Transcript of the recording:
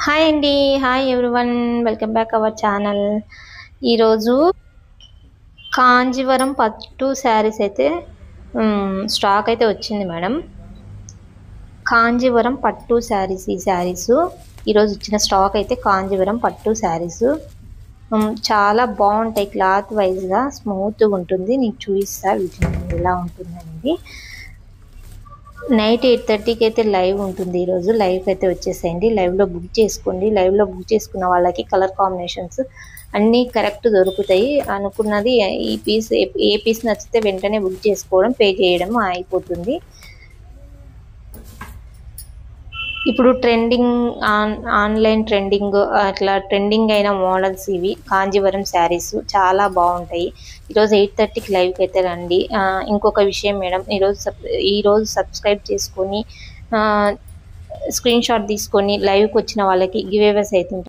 Hi అండి. Hi everyone. Welcome back our channel. ఈరోజు కాంజీవరం పట్టు శారీస్ అయితే స్టాక్ అయితే వచ్చింది మేడం. కాంజీవరం పట్టు శారీస్, ఈ శారీస్ ఈరోజు ఇచ్చిన స్టాక్ అయితే కాంజీవరం పట్టు శారీస్ చాలా బాగుంటాయి. క్లాత్ వైజ్గా స్మూత్గా ఉంటుంది. నీకు చూపిస్తా వీటిని ఎలా ఉంటుందనేది. నైట్ 8:30కి అయితే లైవ్ ఉంటుంది. ఈరోజు లైవ్ అయితే వచ్చేసేయండి. లైవ్లో బుక్ చేసుకోండి. లైవ్లో బుక్ చేసుకున్న వాళ్ళకి కలర్ కాంబినేషన్స్ అన్నీ కరెక్ట్ దొరుకుతాయి. అనుకున్నది ఈ పీస్, ఏ పీస్ నచ్చితే వెంటనే బుక్ చేసుకోవడం, పే చేయడం అయిపోతుంది. ఇప్పుడు ట్రెండింగ్, ఆన్లైన్ ట్రెండింగ్, అట్లా ట్రెండింగ్ అయిన మోడల్స్ ఇవి కాంజీవరం శారీస్ చాలా బాగుంటాయి. ఈరోజు 8:30కి లైవ్కి అయితే రండి. ఇంకొక విషయం మేడం, ఈరోజు సబ్స్క్రైబ్ చేసుకొని స్క్రీన్ షాట్ తీసుకొని లైవ్కి వచ్చిన వాళ్ళకి గివ్ అవేస్ అయితే